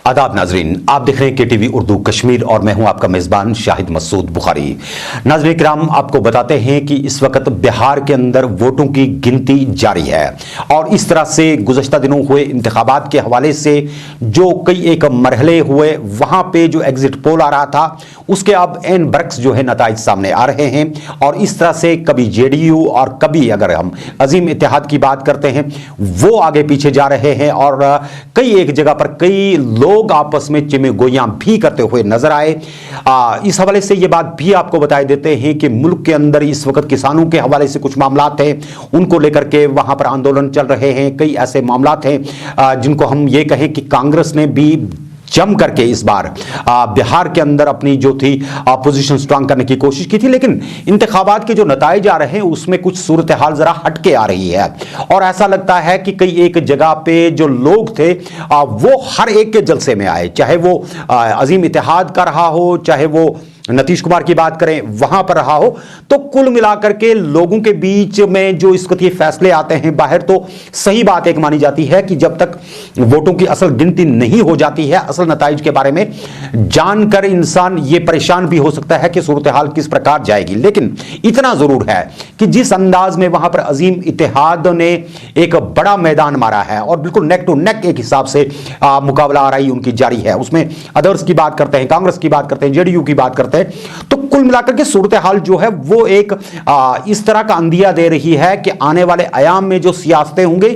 आदाब नाजरीन, आप देख रहे हैं KTV उर्दू कश्मीर और मैं हूं आपका मेजबान शाहिद मसूद बुखारी। नाजरीन किराम, आपको बताते हैं कि इस वक्त बिहार के अंदर वोटों की गिनती जारी है और इस तरह से गुज़श्ता दिनों हुए इंतखाबात के हवाले से जो कई एक मरहले हुए, वहां पे जो एग्जिट पोल आ रहा था उसके अब एन बरक्स जो है नताइज सामने आ रहे हैं और इस तरह से कभी JDU और कभी अगर हम अजीम इत्तेहाद की बात करते हैं वो आगे पीछे जा रहे हैं और कई एक जगह पर कई लोग आपस में चिमेगोइयां भी करते हुए नजर आए। इस हवाले से ये बात भी आपको बताए देते हैं कि मुल्क के अंदर इस वक्त किसानों के हवाले से कुछ मामलात हैं, उनको लेकर के वहां पर आंदोलन चल रहे हैं। कई ऐसे मामलात हैं जिनको हम ये कहें कि कांग्रेस ने भी जम करके इस बार बिहार के अंदर अपनी जो थी पोजीशन स्ट्रांग करने की कोशिश की थी, लेकिन इंतखाबात के जो नताइज आ रहे हैं उसमें कुछ सूरत हाल जरा हटके आ रही है और ऐसा लगता है कि कई एक जगह पे जो लोग थे वो हर एक के जलसे में आए, चाहे वो अजीम इत्तेहाद का रहा हो, चाहे वो नीतीश कुमार की बात करें वहां पर रहा हो। तो कुल मिलाकर के लोगों के बीच में जो इस वक्त ये फैसले आते हैं बाहर, तो सही बात एक मानी जाती है कि जब तक वोटों की असल गिनती नहीं हो जाती है, असल नताइज के बारे में जानकर इंसान ये परेशान भी हो सकता है कि सूरत हाल किस प्रकार जाएगी। लेकिन इतना जरूर है कि जिस अंदाज में वहां पर अजीम इत्तेहाद ने एक बड़ा मैदान मारा है और बिल्कुल नेक टू नेक एक हिसाब से मुकाबला आ रही उनकी जारी है, उसमें अदर्स की बात करते हैं, कांग्रेस की बात करते हैं, JDU की बात करते हैं, तो कुल मिलाकर के सूरत हाल जो है वो एक इस तरह का अंदिया दे रही है कि आने वाले अयाम में जो सियासतें होंगे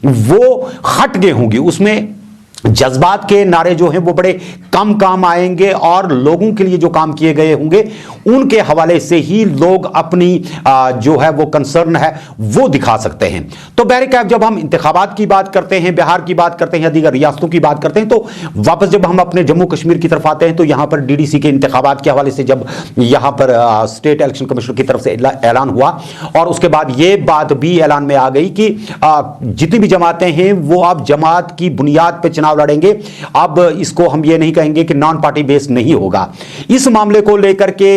वो हट गए होंगी, उसमें जज्बात के नारे जो हैं वो बड़े कम काम आएंगे और लोगों के लिए जो काम किए गए होंगे उनके हवाले से ही लोग अपनी जो है वो कंसर्न है वो दिखा सकते हैं। तो बहरकैफ जब हम इंतखाबात की बात करते हैं, बिहार की बात करते हैं या दीगर रियासतों की बात करते हैं, तो वापस जब हम अपने जम्मू कश्मीर की तरफ आते हैं तो यहां पर DDC के इंतखाबात के हवाले से जब यहां पर स्टेट इलेक्शन कमीशन की तरफ से ऐलान हुआ और उसके बाद ये बात भी ऐलान में आ गई कि जितनी भी जमातें हैं वो अब जमात की बुनियाद पर लड़ेंगे। अब इसको हम ये नहीं कहेंगे कि नॉन पार्टी बेस्ड नहीं होगा। इस मामले को लेकर के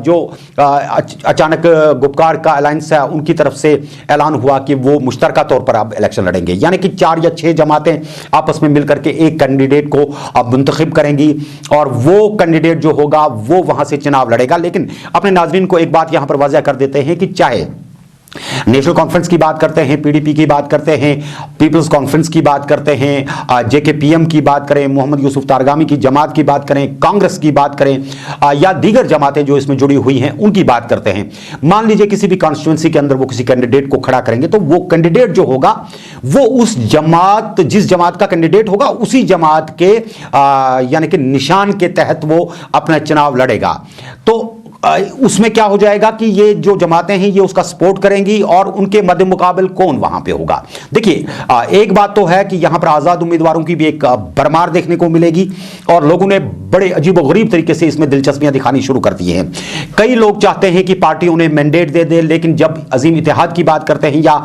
जो अचानक गुपकार का अलायंस है उनकी तरफ से ऐलान हुआ कि वो मुश्तरका तौर पर अब इलेक्शन लड़ेंगे, यानी कि 4 या 6 जमातें आपस में मिलकर के एक कैंडिडेट को अब मुंतखब करेंगी और वो कैंडिडेट जो होगा वो वहां से चुनाव लड़ेगा। लेकिन अपने नाज़रीन को एक बात यहां पर वाज़ह कर देते हैं कि चाहे नेशनल कॉन्फ्रेंस की बात करते हैं, PDP की बात करते हैं, पीपल्स कॉन्फ्रेंस की बात करते हैं, JKPM की बात करें, मोहम्मद यूसुफ तारगामी की जमात की बात करें, कांग्रेस की बात करें या दीगर जमातें जो इसमें जुड़ी हुई हैं उनकी बात करते हैं, मान लीजिए किसी भी कॉन्स्टिट्यूंसी के अंदर वो किसी कैंडिडेट को खड़ा करेंगे तो वो कैंडिडेट जो होगा वो उस जमात, जिस जमात का कैंडिडेट होगा उसी जमात के यानी कि निशान के तहत वो अपना चुनाव लड़ेगा। तो उसमें क्या हो जाएगा कि ये जो जमातें हैं ये उसका सपोर्ट करेंगी और उनके मद्दे मुकाबल कौन वहां पे होगा। देखिए, एक बात तो है कि यहां पर आजाद उम्मीदवारों की भी एक भरमार देखने को मिलेगी और लोगों ने बड़े अजीबोगरीब तरीके से इसमें दिलचस्पियां दिखानी शुरू कर दी हैं। कई लोग चाहते हैं कि पार्टी उन्हें मैंडेट दे दे, लेकिन जब अजीम इत्तेहाद की बात करते हैं या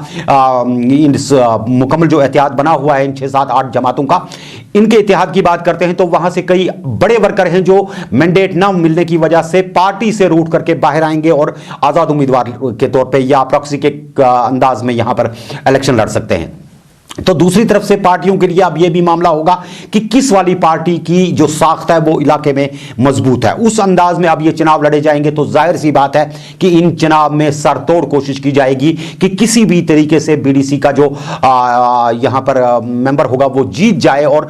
मुकम्मल जो एहतियात बना हुआ है इन 6, 7, 8 जमातों का, इनके इत्तेहाद की बात करते हैं तो वहां से कई बड़े वर्कर हैं जो मैंडेट ना मिलने की वजह से पार्टी से रूट करके बाहर आएंगे और आजाद उम्मीदवार के तौर पे या प्रॉक्सी के अंदाज में यहां पर इलेक्शन लड़ सकते हैं। तो दूसरी तरफ से पार्टियों के लिए अब यह भी मामला होगा कि किस वाली पार्टी की जो साख्त है वो इलाके में मजबूत है, उस अंदाज में अब ये चुनाव लड़े जाएंगे। तो जाहिर सी बात है कि इन चुनाव में सरतोड़ कोशिश की जाएगी कि किसी भी तरीके से BDC का जो यहां पर मेंबर होगा वो जीत जाए और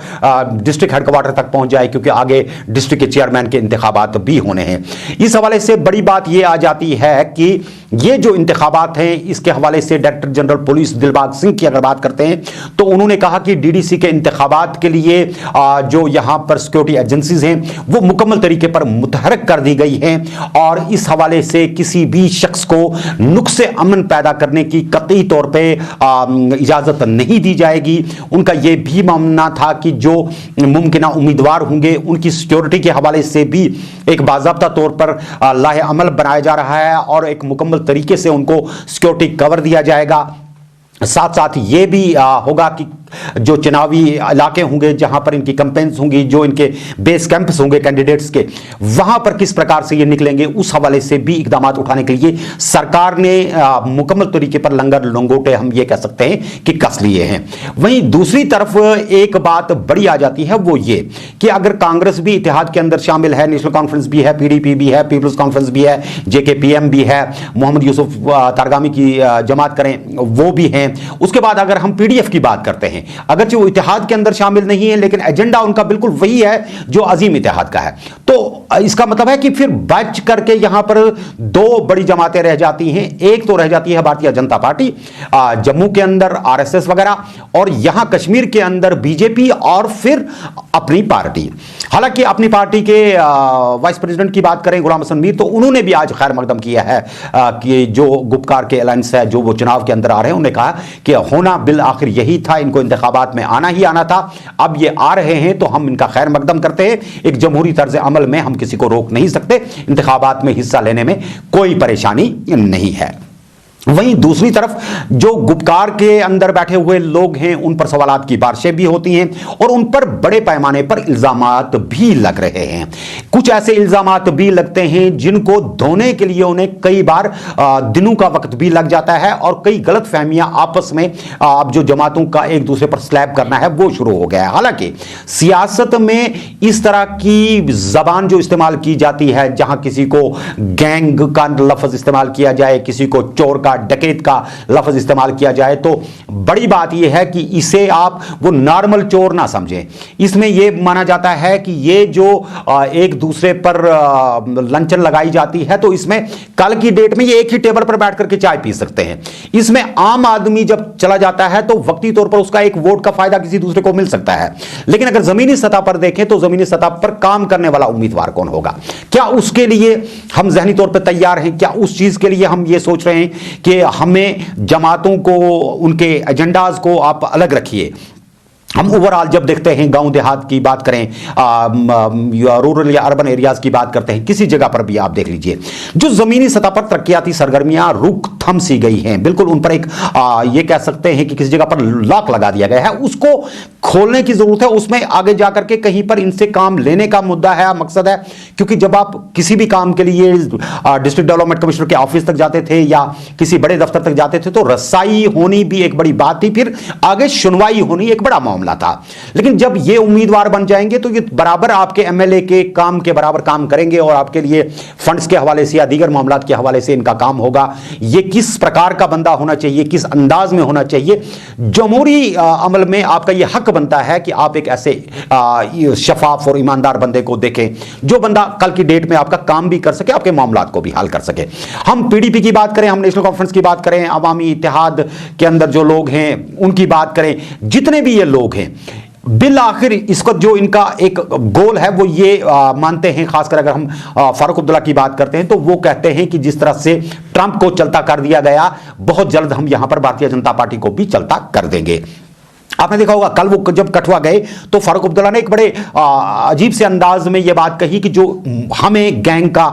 डिस्ट्रिक्ट हेडक्वार्टर तक पहुंच जाए, क्योंकि आगे डिस्ट्रिक्ट के चेयरमैन के इंतखाबात भी होने हैं। इस हवाले से बड़ी बात यह आ जाती है कि ये जो इंतखाबात हैं इसके हवाले से director general police Dilbag Singh की अगर बात करते हैं तो उन्होंने कहा कि DDC के इंतखाबात के लिए जो यहां पर सिक्योरिटी एजेंसीज हैं वो मुकम्मल तरीके पर मुतहरक कर दी गई हैं और इस हवाले से किसी भी शख्स को नुक्से अमन पैदा करने की कतई तौर पे इजाजत नहीं दी जाएगी। उनका यह भी मानना था कि जो मुमकिन उम्मीदवार होंगे उनकी सिक्योरिटी के हवाले से भी एक बाज़ाब्ता तौर पर लाहे अमल बनाया जा रहा है और एक मुकम्मल तरीके से उनको सिक्योरिटी कवर दिया जाएगा। साथ साथ ये भी होगा कि जो चुनावी इलाके होंगे, जहां पर इनकी कैंपेन्स होंगी, जो इनके बेस कैंप्स होंगे कैंडिडेट्स के, वहां पर किस प्रकार से ये निकलेंगे, उस हवाले से भी इकदाम उठाने के लिए सरकार ने मुकम्मल तरीके पर लंगर लंगोटे हम ये कह सकते हैं कि कस लिए हैं। वहीं दूसरी तरफ एक बात बड़ी आ जाती है, वो ये कि अगर कांग्रेस भी इत्तेहाद के अंदर शामिल है, नेशनल कॉन्फ्रेंस भी है, पीडीपी भी है, पीपल्स कॉन्फ्रेंस भी है, जेकेपीएम भी है, मोहम्मद यूसुफ तारगामी की जमात करें वो भी हैं, उसके बाद अगर हम पीडीएफ की बात करते हैं, अगरचे वो इत्तेहाद के अंदर शामिल नहीं है लेकिन एजेंडा उनका बिल्कुल वही है जो अजीम इत्तेहाद का है, तो इसका मतलब है कि फिर बच करके यहां पर दो बड़ी जमातें रह जाती हैं। एक तो रह जाती है भारतीय जनता पार्टी जम्मू के अंदर, आरएसएस वगैरह, और यहां कश्मीर के अंदर बीजेपी और फिर अपनी पार्टी। हालांकि अपनी पार्टी के वाइस प्रेसिडेंट की बात करें गुलाम हसन मीर, तो उन्होंने भी आज खैर मकदम किया है कि जो गुपकार के अलायंस है, जो वो चुनाव के अंदर आ रहे हैं, उन्होंने कहा कि होना बिल आखिर यही था, इनको इंतखाबात में आना ही आना था, अब ये आ रहे हैं तो हम इनका खैर मकदम करते हैं। एक जमहूरी तर्ज अमल में हम किसी को रोक नहीं सकते, इंतखाबात में हिस्सा लेने में कोई परेशानी नहीं है। वहीं दूसरी तरफ जो गुपकार के अंदर बैठे हुए लोग हैं, उन पर सवालात की बारिशें भी होती हैं और उन पर बड़े पैमाने पर इल्जामात भी लग रहे हैं। कुछ ऐसे इल्जामात भी लगते हैं जिनको धोने के लिए उन्हें कई बार दिनों का वक्त भी लग जाता है और कई गलत फहमियां आपस में अब जो जमातों का एक दूसरे पर स्लैब करना है वो शुरू हो गया है। हालांकि सियासत में इस तरह की जबान जो इस्तेमाल की जाती है, जहां किसी को गैंग का लफ्ज इस्तेमाल किया जाए, किसी को चोर का, डकैत का लफ्ज इस्तेमाल किया जाए, तो बड़ी बात यह है कि इसे आप वो नॉर्मल चोर ना समझें। इसमें यह माना जाता है कि ये जो एक दूसरे पर लंचन लगाई जाती है, तो इसमें कल की डेट में ये एक ही टेबल पर बैठ करके चाय पी सकते हैं। इसमें आम आदमी जब चला जाता है तो वक्ती तौर पर उसका एक वोट का फायदा किसी दूसरे को मिल सकता है, लेकिन अगर जमीनी सतह पर देखें तो जमीनी सतह पर काम करने वाला उम्मीदवार कौन होगा, क्या उसके लिए हम जहनी तौर पर तैयार हैं? क्या उस चीज के लिए हम ये सोच रहे हैं कि हमें जमातों को, उनके एजेंडाज को आप अलग रखिए? हम ओवरऑल जब देखते हैं, गांव देहात की बात करें, रूरल या अर्बन एरियाज की बात करते हैं, किसी जगह पर भी आप देख लीजिए जो जमीनी सतह पर तरक्याती सरगर्मियां रुक थम सी गई हैं, बिल्कुल उन पर एक ये कह सकते हैं कि किसी जगह पर लॉक लगा दिया गया है, उसको खोलने की जरूरत है। उसमें आगे जाकर के कहीं पर इनसे काम लेने का मुद्दा है, मकसद है, क्योंकि जब आप किसी भी काम के लिए डिस्ट्रिक्ट डेवलपमेंट कमिश्नर के ऑफिस तक जाते थे या किसी बड़े दफ्तर तक जाते थे तो रसाई होनी भी एक बड़ी बात थी, फिर आगे सुनवाई होनी एक बड़ा मामला था। लेकिन जब ये उम्मीदवार बन जाएंगे तो ये बराबर आपके एमएलए के काम के बराबर काम करेंगे और आपके लिए फंड्स के हवाले से या दीगर मामलात के हवाले से इनका काम होगा। ये किस प्रकार का बंदा होना चाहिए, किस अंदाज में होना चाहिए, जमहूरी अमल में आपका यह हक बनता है कि आप एक ऐसे शफाफ और ईमानदार बंदे को देखें जो बंदा कल की डेट में आपका काम भी कर सके, आपके मामलात को भी हल कर सके। हम पीडीपी की बात करें, हम नेशनल कॉन्फ्रेंस की बात करें, अवामी इत्तेहाद के अंदर जो लोग हैं उनकी बात करें, जितने भी ये लोग हैं, बिल आखिर इसका जो इनका एक गोल है वो ये मानते हैं, खासकर अगर हम फारूक अब्दुल्ला की बात करते हैं तो वो कहते हैं कि जिस तरह से ट्रंप को चलता कर दिया गया, बहुत जल्द हम यहां पर भारतीय जनता पार्टी को भी चलता कर देंगे। आपने देखा होगा कल वो जब कठुआ गए तो फारूक अब्दुल्ला ने एक बड़े अजीब से अंदाज में ये बात कही कि जो हमें गैंग का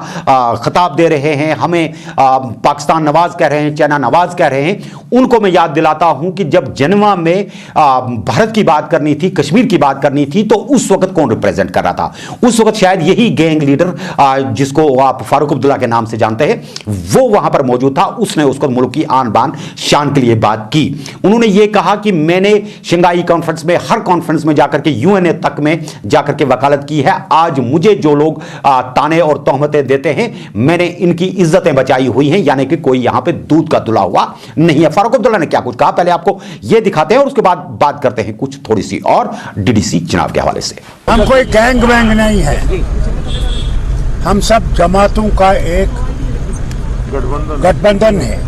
खिताब दे रहे हैं, हमें पाकिस्तान नवाज कह रहे हैं, चाइना नवाज कह रहे हैं, उनको मैं याद दिलाता हूं कि जब जनेवा में भारत की बात करनी थी, कश्मीर की बात करनी थी, तो उस वक्त कौन रिप्रेजेंट कर रहा था? उस वक्त शायद यही गैंग लीडर जिसको आप फारूक अब्दुल्ला के नाम से जानते हैं, वो वहां पर मौजूद था। उसने उसको मुल्क की आन बान शान के लिए बात की। उन्होंने ये कहा कि मैंने शंघाई कॉन्फ्रेंस में, हर कॉन्फ्रेंस में जाकर के, यूएनए तक में जाकर के वकालत की है। आज मुझे जो लोग ताने और तोहमतें देते हैं, मैंने इनकी इज्जतें बचाई हुई हैं, यानी कि कोई यहां पे दूध का दुला हुआ नहीं है। फारूक अब्दुल्ला ने क्या कुछ कहा, पहले आपको यह दिखाते हैं और उसके बाद बात करते हैं कुछ थोड़ी सी और डीडीसी चुनाव के हवाले से। हम कोई गैंग वैंग नहीं है, हम सब जमातों का एक गठबंधन है।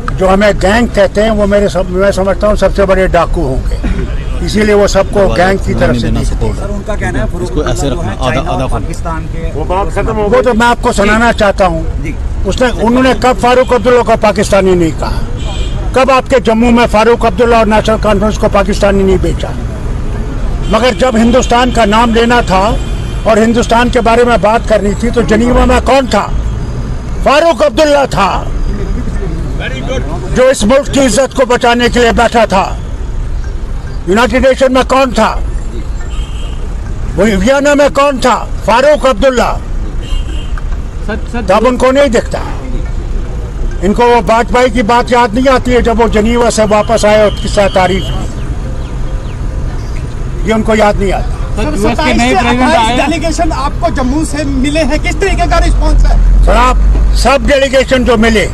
जो हमें गैंग कहते हैं वो मैं समझता हूँ सबसे बड़े डाकू होंगे, इसीलिए वो सबको गैंग की तरफ से देखते हैं। उनका कहना है इसको ऐसे रखना, आधा पाकिस्तान के वो बात खत्म हो गई। वो तो मैं आपको सुनाना चाहता हूँ, उन्होंने कब फारूक अब्दुल्ला को पाकिस्तानी नहीं कहा? कब आपके जम्मू में फारूक अब्दुल्ला और नेशनल कॉन्फ्रेंस को पाकिस्तानी नहीं बेचा? मगर जब हिंदुस्तान का नाम लेना था और हिंदुस्तान के बारे में बात करनी थी तो जनीवा में कौन था? फारूक अब्दुल्ला था, जो इस मुल्क की इज्जत को बचाने के लिए बैठा था। यूनाइटेड नेशन में कौन था? वही वियना में कौन था? फारूक अब्दुल्ला। तब उनको नहीं दिखता। इनको वो वाजपेयी की बात याद नहीं आती है जब वो जनीवा से वापस आए और किस्सा तारीख में, ये उनको याद नहीं आता। यूएस के नए प्रेसिडेंट आए, डेलीगेशन आपको जम्मू से मिले हैं, किस तरीके का रिस्पॉन्स है? सर, आप सब डेलीगेशन जो मिले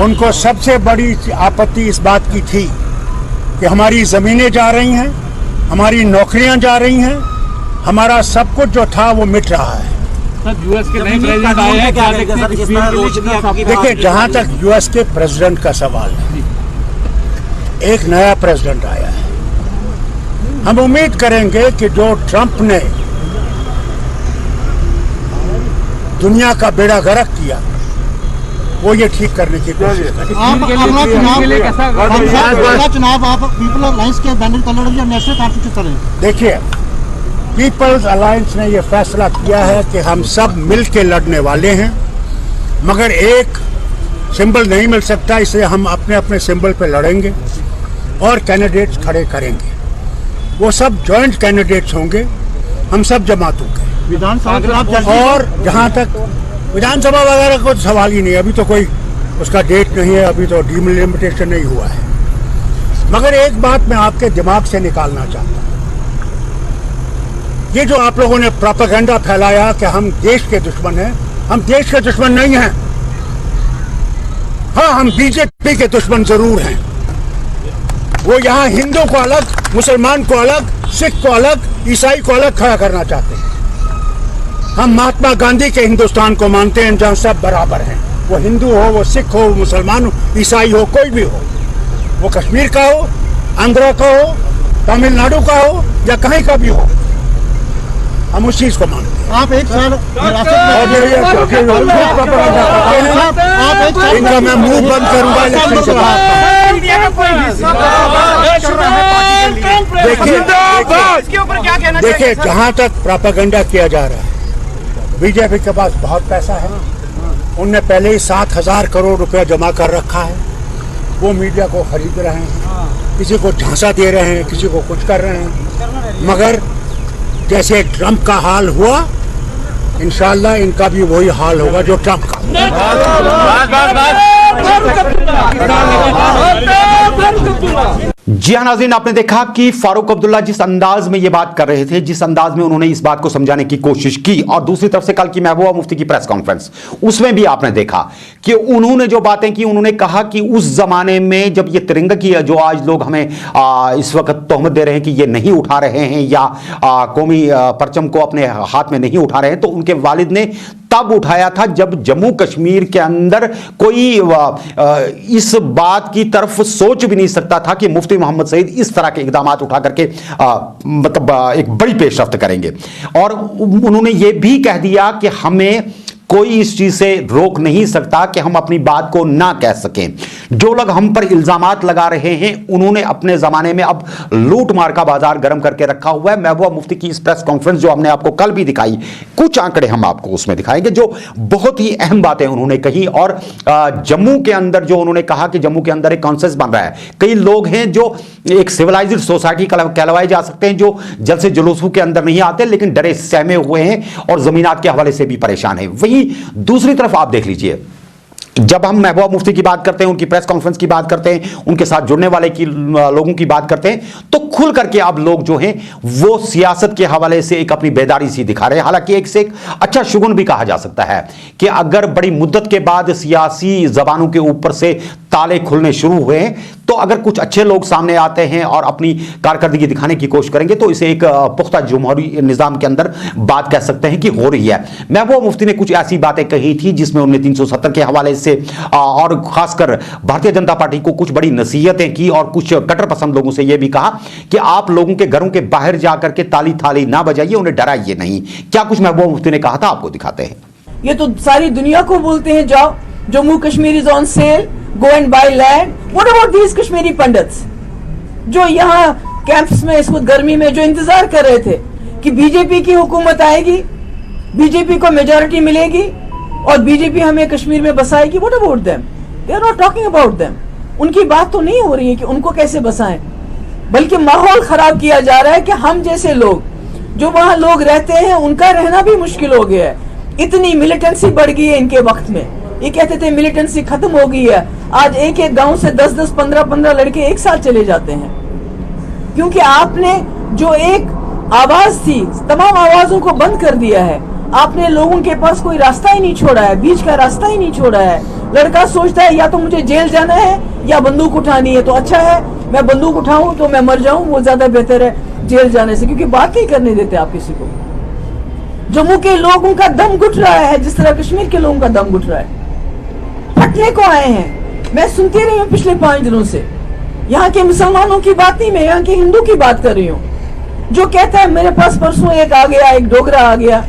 उनको सबसे बड़ी आपत्ति इस बात की थी कि हमारी जमीनें जा रही हैं, हमारी नौकरियां जा रही हैं, हमारा सब कुछ जो था वो मिट रहा है। यूएस के नए प्रेसिडेंट आए हैं, क्या देखते हैं कश्मीर के लिए? देखिए, जहां तक यूएस के प्रेसिडेंट का सवाल है, एक नया प्रेसिडेंट आया है। हम उम्मीद करेंगे कि जो ट्रंप ने दुनिया का बेड़ा गर्क किया वो ये ठीक करने की कोशिश करें। चुनाव आप पीपल अलायंस के बैनर पर लड़ेंगे या नेशनल कॉन्फ्रेंस करेंगे? देखिए, पीपल्स अलायंस ने ये फैसला किया है कि हम सब मिल के लड़ने वाले हैं, मगर एक सिंबल नहीं मिल सकता, इसलिए हम अपने अपने सिंबल पे लड़ेंगे और कैंडिडेट्स खड़े करेंगे। वो सब जॉइंट कैंडिडेट्स होंगे, हम सब जमातों के। और जहाँ तक विधानसभा वगैरह को सवाल ही नहीं, अभी तो कोई उसका डेट नहीं है, अभी तो डिलिमिटेशन नहीं हुआ है। मगर एक बात मैं आपके दिमाग से निकालना चाहता हूँ, ये जो आप लोगों ने प्रोपेगेंडा फैलाया कि हम देश के दुश्मन हैं, हम देश के दुश्मन नहीं हैं। हाँ, हम बीजेपी के दुश्मन जरूर हैं। वो यहाँ हिंदू को अलग, मुसलमान को अलग, सिख को अलग, ईसाई को अलग खड़ा करना चाहते हैं। हम महात्मा गांधी के हिंदुस्तान को मानते हैं जहाँ सब बराबर हैं, वो हिंदू हो, वो सिख हो, मुसलमान हो, ईसाई हो, कोई भी हो, वो कश्मीर का हो, आंध्रा का हो, तमिलनाडु का हो या कहीं का भी हो, हम उस चीज को मानते हैं। आप एक साल इनका मैं मुंह बंद करूंगा इलेक्शन के बाद। देखिए, जहां तक प्रोपेगेंडा किया जा रहा है, बीजेपी के पास बहुत पैसा है। उनने पहले ही 7,000 करोड़ रुपया जमा कर रखा है। वो मीडिया को खरीद रहे हैं, किसी को झांसा दे रहे हैं, किसी को कुछ कर रहे हैं। मगर जैसे ट्रंप का हाल हुआ, इंशाल्लाह इनका भी वही हाल होगा जो ट्रंप का। जी हाँ नाज़रीन, आपने देखा कि फारूक अब्दुल्ला जिस अंदाज में ये बात कर रहे थे, जिस अंदाज में उन्होंने इस बात को समझाने की कोशिश की, और दूसरी तरफ से कल की महबूबा मुफ्ती की प्रेस कॉन्फ्रेंस, उसमें भी आपने देखा कि उन्होंने जो बातें की, उन्होंने कहा कि उस जमाने में जब ये तिरंगा की जो आज लोग हमें इस वक्त तोहमत दे रहे हैं कि ये नहीं उठा रहे हैं या कौमी परचम को अपने हाथ में नहीं उठा रहे हैं, तो उनके वालिद ने तब उठाया था जब जम्मू कश्मीर के अंदर कोई इस बात की तरफ सोच भी नहीं सकता था कि मुफ्ती मोहम्मद सईद इस तरह के इकदाम उठा करके मतलब एक बड़ी पेशरफ्त करेंगे। और उन्होंने ये भी कह दिया कि हमें कोई इस चीज से रोक नहीं सकता कि हम अपनी बात को ना कह सकें। जो लोग हम पर इल्जामात लगा रहे हैं, उन्होंने अपने जमाने में अब लूट मार का बाजार गर्म करके रखा हुआ है। महबूबा मुफ्ती की इस प्रेस कॉन्फ्रेंस जो हमने आपको कल भी दिखाई, कुछ आंकड़े हम आपको उसमें दिखाएंगे जो बहुत ही अहम बातें उन्होंने कही। और जम्मू के अंदर जो उन्होंने कहा कि जम्मू के अंदर एक कॉन्सेंसस बन रहा है, कई लोग हैं जो एक सिविलाइज्ड सोसाइटी कहलवाए जा सकते हैं, जो जल से जुलूसों के अंदर नहीं आते लेकिन डरे सहमे हुए हैं और जमीनात के हवाले से भी परेशान है। वही दूसरी तरफ आप देख लीजिए, जब हम महबूबा मुफ्ती की बात करते हैं, उनकी प्रेस कॉन्फ्रेंस की बात करते हैं, उनके साथ जुड़ने वाले लोगों की बात करते हैं, तो खुल करके अब लोग जो हैं वो सियासत के हवाले से एक अपनी बेदारी सी दिखा रहे हैं। हालांकि एक से एक अच्छा शुगुन भी कहा जा सकता है कि अगर बड़ी मुद्दत के बाद सियासी जबानों के ऊपर से ताले खुलने शुरू हुए हैं, तो अगर कुछ अच्छे लोग सामने आते हैं और अपनी कारकर्दगी दिखाने की कोशिश करेंगे, तो इसे एक पुख्ता जमहूरी निजाम के अंदर बात कह सकते हैं कि हो रही है। महबूबा मुफ्ती ने कुछ ऐसी बातें कही थी जिसमें उन्होंने 370 के हवाले से और खासकर भारतीय जनता पार्टी को कुछ बड़ी नसीहतें की और कुछ कट्टर पसंद लोगों से यह भी कहा कि आप लोगों के घरों के बाहर जाकर के ताली थाली ना बजाइए, उन्हें डराइए नहीं। क्या कुछ महबूबा मुफ्ती ने कहा था, आपको दिखाते हैं। ये तो सारी दुनिया को बोलते हैं जाओ, Jammu Kashmir is on sale, go and buy land. What about these Kashmiri pandits जो यहाँ कैंप्स में इस वक्त गर्मी में जो इंतजार कर रहे थे कि बीजेपी की हुकूमत आएगी, बीजेपी को मेजॉरिटी मिलेगी और बीजेपी हमें कश्मीर में बसाएगी? What about them? They are not talking about them. उनकी बात तो नहीं हो रही है कि उनको कैसे बसाएं। बल्कि माहौल खराब किया जा रहा है कि हम जैसे लोग जो वहां लोग रहते हैं उनका रहना भी मुश्किल हो गया है। इतनी मिलिटेंसी बढ़ गई है इनके वक्त में। ये कहते थे मिलिटेंसी खत्म हो गई है, आज एक एक गांव से 10-10, 15-15 लड़के एक साथ चले जाते हैं, क्योंकि आपने जो एक आवाज थी तमाम आवाजों को बंद कर दिया है। आपने लोगों के पास कोई रास्ता ही नहीं छोड़ा है, बीच का रास्ता ही नहीं छोड़ा है। लड़का सोचता है या तो मुझे जेल जाना है या बंदूक उठानी है, तो अच्छा है मैं बंदूक उठाऊं तो मैं मर जाऊं, वो ज्यादा बेहतर है जेल जाने से, क्योंकि बात नहीं करने देते आप किसी को। जम्मू के लोगों का दम घुट रहा है जिस तरह कश्मीर के लोगों का दम घुट रहा है। फटने को आए हैं। मैं सुनती रही हूँ पिछले 5 दिनों से। यहाँ के मुसलमानों की बात नहीं, मैं यहाँ के हिंदू की बात कर रही हूँ, जो कहता है मेरे पास परसों एक आ गया, एक डोगरा आ गया,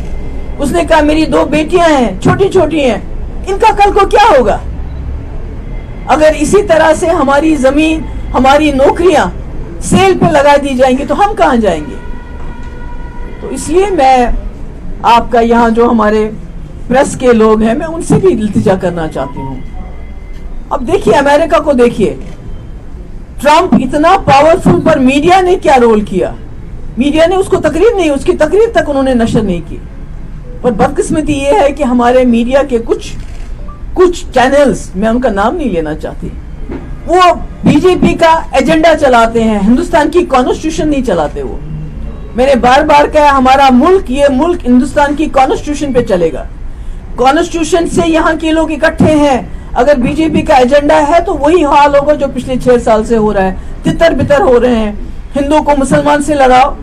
उसने कहा मेरी 2 बेटियां हैं, छोटी छोटी हैं, इनका कल को क्या होगा? अगर इसी तरह से हमारी जमीन, हमारी नौकरियां सेल पे लगा दी जाएंगी तो हम कहां जाएंगे? तो इसलिए मैं आपका यहाँ जो हमारे प्रेस के लोग हैं, मैं उनसे भी इल्तिजा करना चाहती हूँ। अब देखिए अमेरिका को देखिए, ट्रंप इतना पावरफुल, पर मीडिया ने क्या रोल किया? मीडिया ने उसको तकरीर नहीं, उसकी तकरीर तक उन्होंने नशर नहीं की। पर बदकिस्मती ये है कि हमारे मीडिया के कुछ चैनल्स, मैं उनका नाम नहीं लेना चाहती, वो बीजेपी का एजेंडा चलाते हैं, हिंदुस्तान की कॉन्स्टिट्यूशन नहीं चलाते। वो मैंने बार बार कहा, हमारा मुल्क, ये मुल्क हिंदुस्तान की कॉन्स्टिट्यूशन पे चलेगा। कॉन्स्टिट्यूशन से यहाँ के लोग इकट्ठे हैं। अगर बीजेपी का एजेंडा है तो वही हाल होगा जो पिछले 6 साल से हो रहा है, तितर बितर हो रहे हैं। हिंदू को मुसलमान से लड़ाओ,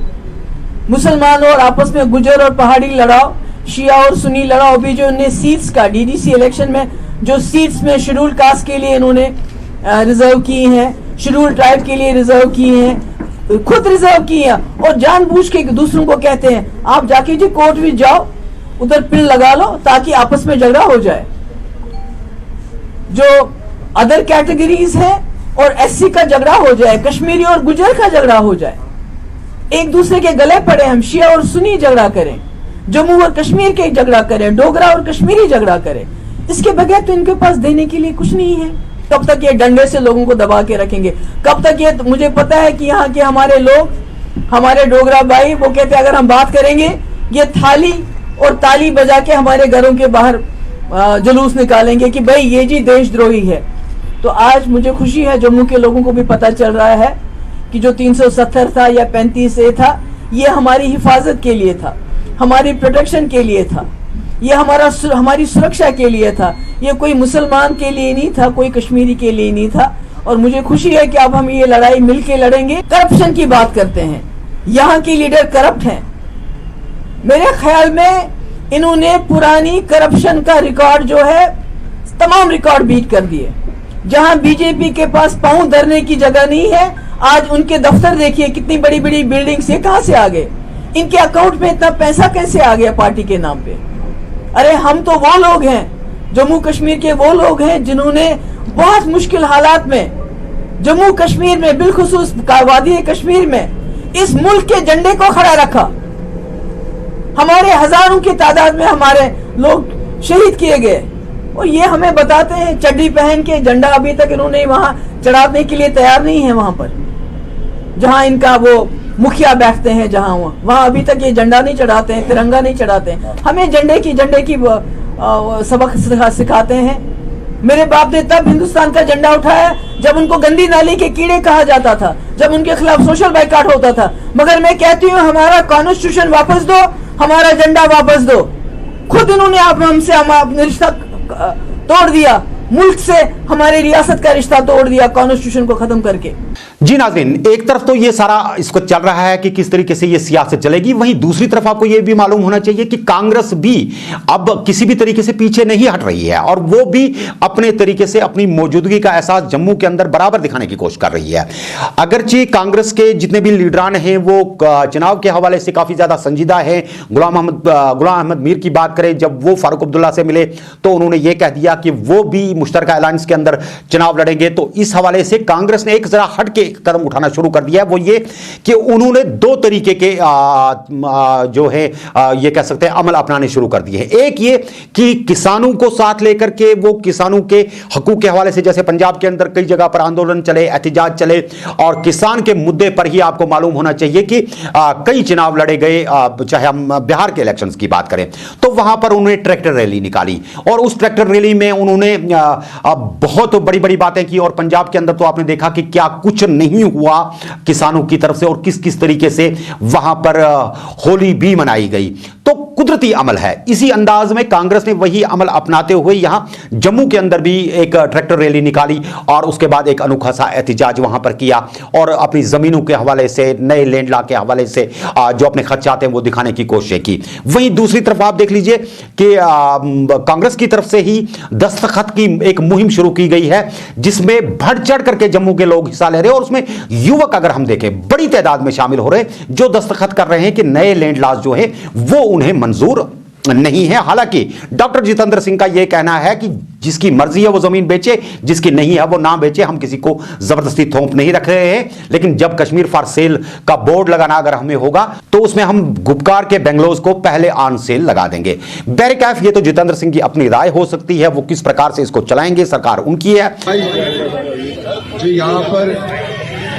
मुसलमान और आपस में गुजर और पहाड़ी लड़ाओ, शिया और सुन्नी लड़ाओ। अभी जो इन्हें सीट्स का डीडीसी इलेक्शन में जो सीट्स में शेड्यूल कास्ट के लिए इन्होंने रिजर्व की हैं, शेड्यूल ट्राइब के लिए रिजर्व की हैं, खुद रिजर्व की हैं, और जानबूझ के दूसरों को कहते हैं आप जाके जी कोर्ट में जाओ, उधर पिन लगा लो ताकि आपस में झगड़ा हो जाए। जो अदर कैटेगरीज है और एससी का झगड़ा हो जाए, कश्मीरी और गुजर का झगड़ा हो जाए, एक दूसरे के गले पड़े, हम शिया और सुन्नी झगड़ा करें, जम्मू और कश्मीर के झगड़ा करें, डोगरा और कश्मीरी झगड़ा करें। इसके बगैर तो इनके पास देने के लिए कुछ नहीं है। कब तक ये डंडे से लोगों को दबा के रखेंगे? कब तक ये? मुझे पता है कि यहाँ के हमारे लोग, हमारे डोगरा भाई, वो कहते हैं अगर हम बात करेंगे ये थाली और ताली बजा के हमारे घरों के बाहर जुलूस निकालेंगे कि भाई ये जी देशद्रोही है। तो आज मुझे खुशी है जम्मू के लोगों को भी पता चल रहा है कि जो 370 था या 35A था, ये हमारी हिफाजत के लिए था, हमारी प्रोटेक्शन के लिए था, ये हमारी सुरक्षा के लिए था, ये कोई मुसलमान के लिए नहीं था, कोई कश्मीरी के लिए नहीं था। और मुझे खुशी है कि अब हम ये लड़ाई मिलके लड़ेंगे। करप्शन की बात करते हैं, यहाँ के लीडर करप्ट हैं। मेरे ख्याल में इन्होंने पुरानी करप्शन का रिकॉर्ड जो है तमाम रिकॉर्ड बीट कर दिए। जहां बीजेपी के पास पांव धरने की जगह नहीं है, आज उनके दफ्तर देखिए कितनी बड़ी बड़ी बिल्डिंग्स, ये कहां से आ गए? इनके अकाउंट में इतना पैसा कैसे आ गया पार्टी के नाम पे? अरे हम तो वो लोग हैं, जम्मू कश्मीर के वो लोग हैं जिन्होंने बहुत मुश्किल हालात में जम्मू कश्मीर में, बिलखुसूस वादी कश्मीर में, इस मुल्क के झंडे को खड़ा रखा। हमारे हजारों की तादाद में हमारे लोग शहीद किए गए, और ये हमें बताते हैं चड्डी पहन के, झंडा अभी तक इन्होंने वहां चढ़ाने के लिए तैयार नहीं है। वहां पर जहां इनका वो मुखिया बैठते हैं, जहां वहां अभी तक ये झंडा नहीं चढ़ाते हैं, तिरंगा नहीं चढ़ाते हैं। हमें झंडे की सबक सिखाते हैं। मेरे बाप ने तब हिंदुस्तान का झंडा उठाया जब उनको गंदी नाली के कीड़े कहा जाता था, जब उनके खिलाफ सोशल बाइकाट होता था। मगर मैं कहती हूँ हमारा कॉन्स्टिट्यूशन वापस दो, हमारा झंडा वापस दो। खुद इन्होंने हमसे अपना रिश्ता तोड़ दिया, मुल्क से हमारे रियासत का रिश्ता तोड़ दिया कॉन्स्टिट्यूशन को खत्म करके। जी नाज़रीन, एक तरफ तो ये सारा इसको चल रहा है कि किस तरीके से ये सियासत चलेगी, वहीं दूसरी तरफ आपको ये भी मालूम होना चाहिए कि कांग्रेस भी अब किसी भी तरीके से पीछे नहीं हट रही है, और वो भी अपने तरीके से अपनी मौजूदगी का एहसास जम्मू के अंदर बराबर दिखाने की कोशिश कर रही है। अगरचे कांग्रेस के जितने भी लीडरान हैं वो चुनाव के हवाले से काफी ज्यादा संजीदा है। गुलाम अहमद मीर की बात करें, जब वो फारूक अब्दुल्ला से मिले तो उन्होंने ये कह दिया कि वो भी मुश्तरका अलायंस के अंदर चुनाव लड़ेंगे। तो इस हवाले से कांग्रेस ने एक जरा हट के कदम उठाना शुरू कर दिया है, वो ये कि उन्होंने दो तरीके के जो है ये कह सकते हैं अमल अपनाने शुरू कर दिए हैं। एक ये कि किसानों को साथ लेकर के वो किसानों के हकूक के हवाले से, जैसे पंजाब के अंदर कई जगह पर आंदोलन चले, एहतिजाज चले, और किसान के मुद्दे पर ही आपको मालूम होना चाहिए कि कई चुनाव लड़े गए। चाहे हम बिहार के इलेक्शंस की बात करें तो वहां पर उन्होंने ट्रैक्टर रैली निकाली और उस ट्रैक्टर रैली में उन्होंने बहुत बड़ी बड़ी बातें की। और पंजाब के अंदर तो आपने देखा कि क्या कुछ नहीं हुआ किसानों की तरफ से और किस किस तरीके से वहां पर होली भी मनाई गई। तो कुदरती अमल है। इसी अंदाज में कांग्रेस ने वही अमल अपनाते हुए यहां जम्मू के अंदर भी एक ट्रैक्टर रैली निकाली और उसके बाद एक अनोखा सा एहतिजाज वहां पर किया और अपनी जमीनों के हवाले से, नए लैंड लॉ के हवाले से जो अपने खर्चाते हैं वो दिखाने की कोशिश की। वहीं दूसरी तरफ आप देख लीजिए कि कांग्रेस की तरफ से ही दस्तखत की एक मुहिम शुरू की गई है जिसमें बढ़ चढ़ करके जम्मू के लोग हिस्सा ले रहे हैं और उसमें युवक अगर हम देखें बड़ी तादाद में शामिल हो रहे हैं जो दस्तखत कर रहे हैं कि नए लैंड लॉज जो है वो उन्हें मंजूर नहीं है। हालांकि डॉक्टर जितेंद्र सिंह का यह कहना है कि जिसकी मर्जी है वो जमीन बेचे, जिसकी नहीं है वो ना बेचे, हम किसी को जबरदस्ती थोप नहीं रख रहे हैं। लेकिन जब कश्मीर फॉर सेल का बोर्ड लगाना अगर हमें होगा तो उसमें हम गुपकार के बेंगलोज को पहले ऑन सेल लगा देंगे। बैरिकैफ, ये तो जितेंद्र सिंह की अपनी राय हो सकती है, वो किस प्रकार से इसको चलाएंगे सरकार उनकी है। जो यहाँ पर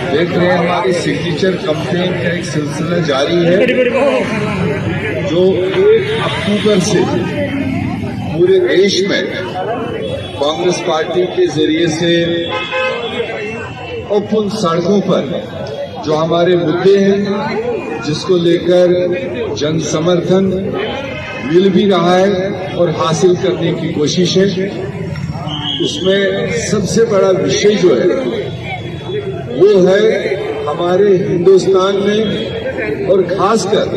देख रहे हैं हमारी सिग्नेचर कंपेन का एक सिलसिला जारी है जो 1 अक्टूबर से पूरे देश में कांग्रेस पार्टी के जरिए से ओपन सड़कों पर जो हमारे मुद्दे हैं जिसको लेकर जन समर्थन मिल भी रहा है और हासिल करने की कोशिश है, उसमें सबसे बड़ा विषय जो है वो है हमारे हिंदुस्तान में और खासकर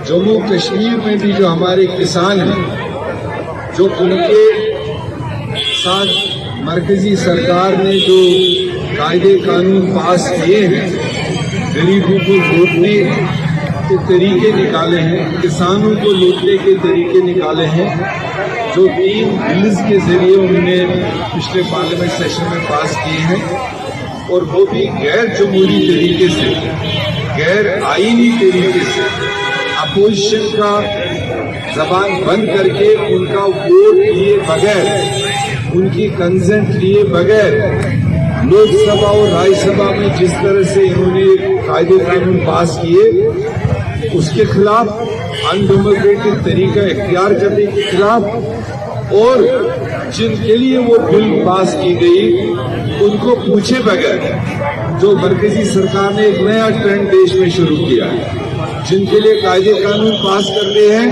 जम्मू कश्मीर में भी जो हमारे किसान हैं, जो उनके साथ मरकजी सरकार ने जो कायदे कानून पास किए हैं, गरीबों को लूटने के तरीके निकाले हैं, किसानों को लूटने के तरीके निकाले हैं, जो 3 बिल्स के जरिए उन्होंने पिछले पार्लियामेंट सेशन में पास किए हैं और वो भी गैर जमहूरी तरीके से, गैर आईनी तरीके से अपोजिशन का जबान बंद करके उनका वोट लिए बगैर, उनकी कंसेंट लिए बगैर लोकसभा और राज्यसभा में जिस तरह से इन्होंने कायदे कानून पास किए उसके खिलाफ, अनडेमोक्रेटिक तरीका इख्तियार करने के खिलाफ, और जिनके लिए वो बिल पास की गई उनको पूछे बगैर जो मरकजी सरकार ने एक नया ट्रेंड देश में शुरू किया है, जिनके लिए कायदे कानून पास करते हैं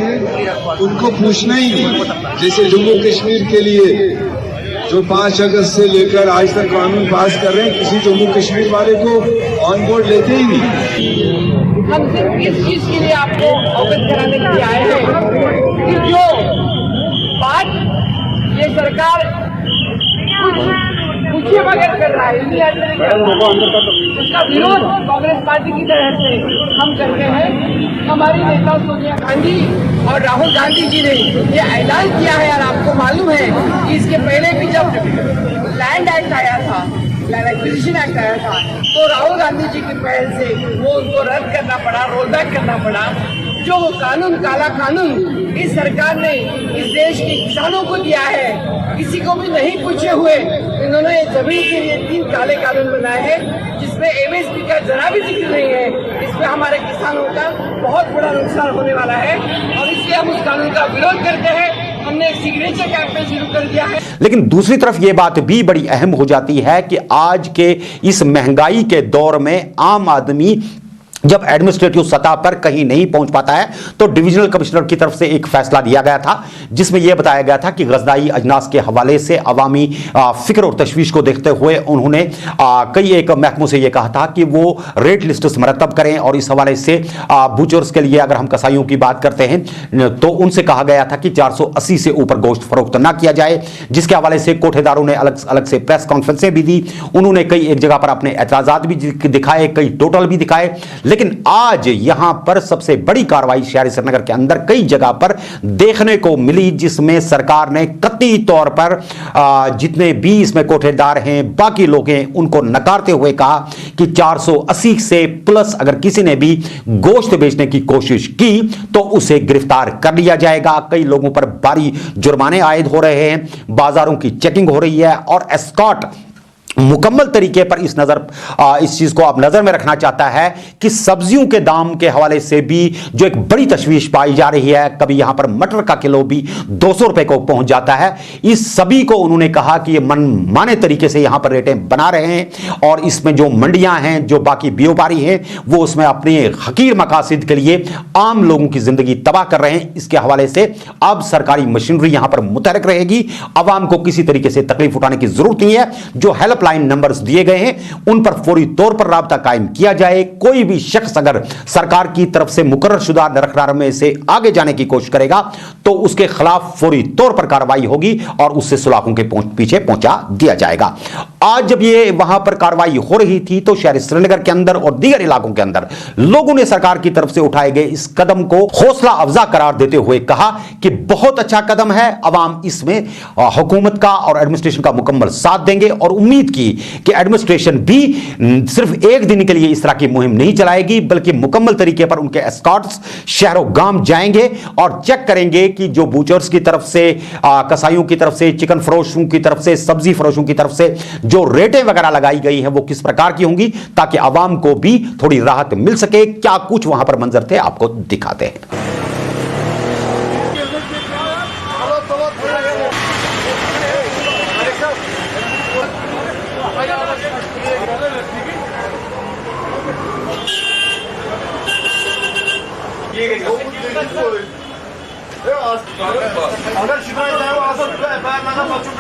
उनको पूछना ही नहीं। जैसे जम्मू कश्मीर के लिए जो 5 अगस्त से लेकर आज तक कानून पास कर रहे हैं, किसी जम्मू कश्मीर वाले को ऑन बोर्ड लेते ही नहीं। हम सिर्फ इस चीज के लिए आपको अवगत कराने के लिए आए हैं कि जो बात ये सरकार पूछे बगैर कर रहा है, उसका विरोध कांग्रेस पार्टी की तरफ से हम करते हैं। हमारी नेता सोनिया गांधी और राहुल गांधी जी ने ये ऐलान किया है और आपको मालूम है कि इसके पहले भी जब लैंड एक्ट आया था, लैंड एक्विजिशन एक्ट आया था, तो राहुल गांधी जी की पहल से वो उनको रद्द करना पड़ा, रोल बैक करना पड़ा। जो वो कानून, काला कानून इस सरकार ने इस देश के किसानों को दिया है, किसी को भी नहीं पूछे हुए इन्होंने जमीन के लिए 3 काले कानून बनाए हैं जिसमें एमएसपी का जरा भी जिक्र नहीं है। इसमें हमारे किसानों का बहुत बड़ा नुकसान होने वाला है और इसलिए हम उस कानून का विरोध करते हैं। हमने एक सिग्नेचर कैंपेन शुरू कर दिया है। लेकिन दूसरी तरफ यह बात भी बड़ी अहम हो जाती है कि आज के इस महंगाई के दौर में आम आदमी जब एडमिनिस्ट्रेटिव सतह पर कहीं नहीं पहुंच पाता है तो डिविजनल कमिश्नर की तरफ से एक फैसला लिया गया था जिसमें यह बताया गया था कि गज़दाई अजनास के हवाले से अवामी फिक्र और तशवीश को देखते हुए उन्होंने कई एक महकमों से यह कहा था कि वो रेट लिस्ट मरतब करें। और इस हवाले से बूचर्स के लिए अगर हम कसाईयों की बात करते हैं तो उनसे कहा गया था कि 480 से ऊपर गोश्त फरोख्त ना किया जाए, जिसके हवाले से कोठेदारों ने अलग अलग से प्रेस कॉन्फ्रेंसें भी दी। उन्होंने कई एक जगह पर अपने एतराज़ात भी दिखाए, कई टोटल भी दिखाए। लेकिन आज यहां पर सबसे बड़ी कार्रवाई शहर श्रीनगर के अंदर कई जगह पर देखने को मिली, जिसमें सरकार ने कतई तौर पर जितने भी इसमें कोठेदार हैं, बाकी लोग हैं, उनको नकारते हुए कहा कि 480 से प्लस अगर किसी ने भी गोश्त बेचने की कोशिश की तो उसे गिरफ्तार कर लिया जाएगा। कई लोगों पर भारी जुर्माने आयद हो रहे हैं, बाजारों की चेकिंग हो रही है और एस्कॉर्ट मुकम्मल तरीके पर इस चीज को आप नजर में रखना चाहता है कि सब्जियों के दाम के हवाले से भी जो एक बड़ी तशवीश पाई जा रही है, कभी यहां पर मटर का किलो भी 200 रुपए को पहुंच जाता है। इस सभी को उन्होंने कहा कि ये मनमाने तरीके से यहां पर रेटें बना रहे हैं और इसमें जो मंडियां हैं, जो बाकी व्यापारी हैं, वो उसमें अपने हकीर मकासद के लिए आम लोगों की जिंदगी तबाह कर रहे हैं। इसके हवाले से अब सरकारी मशीनरी यहां पर मुतहरक रहेगी। अवाम को किसी तरीके से तकलीफ उठाने की जरूरत नहीं है। जो हेल्प लाइन नंबर्स दिए गए हैं उन पर फौरी तौर पर राब्ता कायम किया जाए। कोई भी शख्स अगर सरकार की तरफ से मुकर्रर शुदा नरखदार में से आगे जाने की कोशिश करेगा तो उसके खिलाफ फौरी तौर पर कार्रवाई होगी और उससे सुलाखों के पीछे पहुंचा दिया जाएगा। आज जब ये वहां पर कार्रवाई हो रही थी तो शहर श्रीनगर के अंदर और दीगर इलाकों के अंदर लोगों ने सरकार की तरफ से उठाए गए इस कदम को हौसला अफजा करार देते हुए कहा कि बहुत अच्छा कदम है, अवाम इसमें हुकूमत का और एडमिनिस्ट्रेशन का मुकम्मल साथ देंगे और उम्मीद की कि एडमिनिस्ट्रेशन भी सिर्फ एक दिन के लिए इस तरह की मुहिम नहीं चलाएगी बल्कि मुकम्मल तरीके पर उनके एस्कॉर्ट्स शहरों गांव जाएंगे और चेक करेंगे कि जो बूचर्स की तरफ से, कसाईयों की तरफ से, चिकन फरोशों की तरफ से, सब्जी फरोशों की तरफ से जो रेटें वगैरह लगाई गई हैं वो किस प्रकार की होंगी, ताकि आवाम को भी थोड़ी राहत मिल सके। क्या कुछ वहां पर मंजर थे आपको दिखाते हैं। अगर शिकायत है वो आसर एफआईआर लाना बच्चों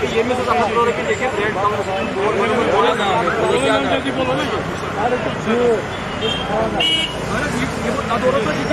ये में तो समझ लो कि देखिए रेट कम बोला ना जल्दी बोलो ना ये वो ना दो रुपए की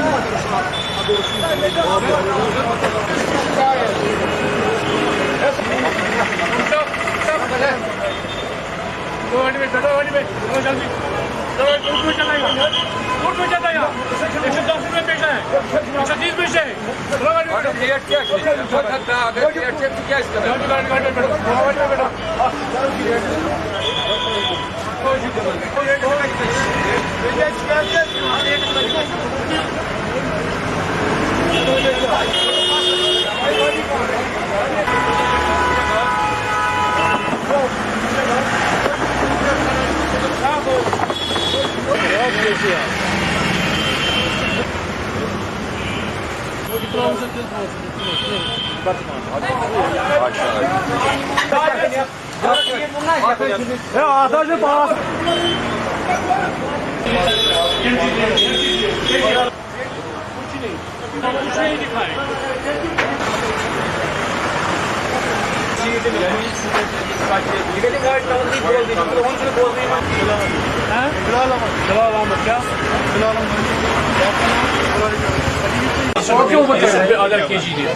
अगर के जी दिया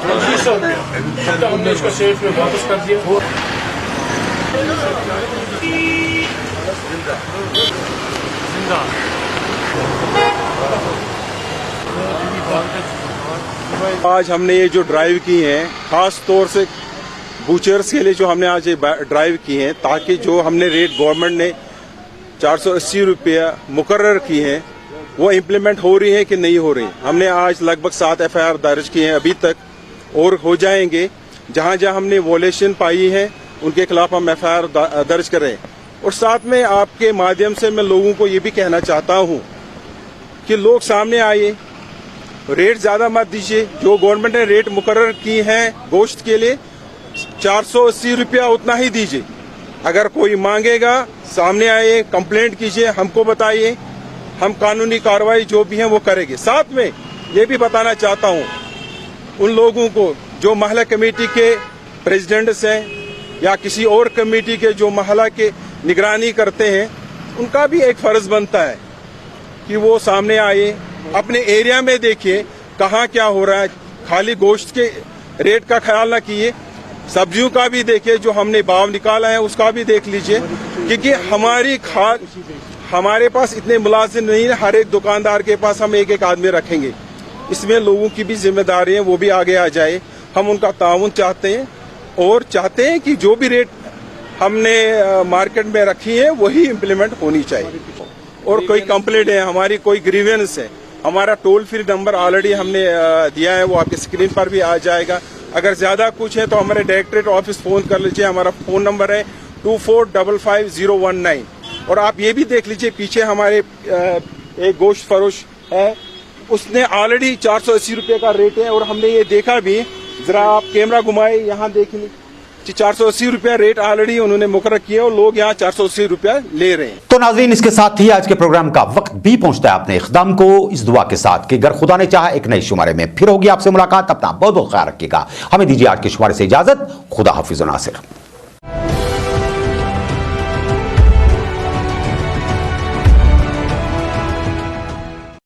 200 रुपया हमने इसको सेफ में वापस कर दिया। आज हमने ये जो ड्राइव की है खास तौर से बूचर्स के लिए जो हमने आज ये ड्राइव की है ताकि जो हमने रेट गवर्नमेंट ने 480 रुपया मुकर्रर की है वो इम्प्लीमेंट हो रही है कि नहीं हो रही। हमने आज लगभग 7 एफआईआर दर्ज किए हैं अभी तक और हो जाएंगे। जहां जहां हमने वोलेशन पाई है उनके खिलाफ हम एफआईआर दर्ज करें। और साथ में आपके माध्यम से मैं लोगों को ये भी कहना चाहता हूं कि लोग सामने आइए, रेट ज्यादा मत दीजिए। जो गवर्नमेंट ने रेट मुकर्रर की है गोश्त के लिए 480 रुपया उतना ही दीजिए। अगर कोई मांगेगा सामने आइए, कंप्लेंट कीजिए, हमको बताइए, हम कानूनी कार्रवाई जो भी है वो करेंगे। साथ में ये भी बताना चाहता हूँ उन लोगों को जो महिला कमेटी के प्रेसिडेंट्स हैं, या किसी और कमेटी के जो महला के निगरानी करते हैं, उनका भी एक फर्ज बनता है कि वो सामने आए, अपने एरिया में देखिए कहाँ क्या हो रहा है। खाली गोश्त के रेट का ख्याल ना कीजिए, सब्जियों का भी देखिए, जो हमने भाव निकाला है उसका भी देख लीजिए, क्योंकि हमारे पास इतने मुलाजिम नहीं है, हर एक दुकानदार के पास हम एक एक आदमी रखेंगे। इसमें लोगों की भी जिम्मेदारी है, वो भी आगे आ जाए। हम उनका ताउन चाहते हैं और चाहते हैं कि जो भी रेट हमने मार्केट में रखी है वही इम्प्लीमेंट होनी चाहिए। और कोई कंप्लेंट है, हमारी कोई ग्रीवेंस है, हमारा टोल फ्री नंबर ऑलरेडी हमने दिया है, वो आपके स्क्रीन पर भी आ जाएगा। अगर ज्यादा कुछ है तो हमारे डायरेक्टरेट ऑफिस फोन कर लीजिए, हमारा फोन नंबर है 24555019। और आप ये भी देख लीजिए, पीछे हमारे एक गोश्त फरोश है, उसने ऑलरेडी 480 रुपये का रेट है, और हमने ये देखा भी, जरा आप कैमरा घुमाए, यहाँ देख लीजिए 480 रुपया रेट ऑलरेडी उन्होंने मुकर्रर किया और लोग यहाँ 480 रुपया ले रहे हैं। तो नाज़रीन, इसके साथ ही आज के प्रोग्राम का वक्त भी पहुंचता है अपने इख्तिताम को, इस दुआ के साथ कि अगर खुदा ने चाहा एक नए शुमारे में फिर होगी आपसे मुलाकात। अपना बहुत बहुत ख्याल रखिएगा। हमें दीजिए आज के शुमारे से इजाजत। खुदा हाफिज़ नासिर।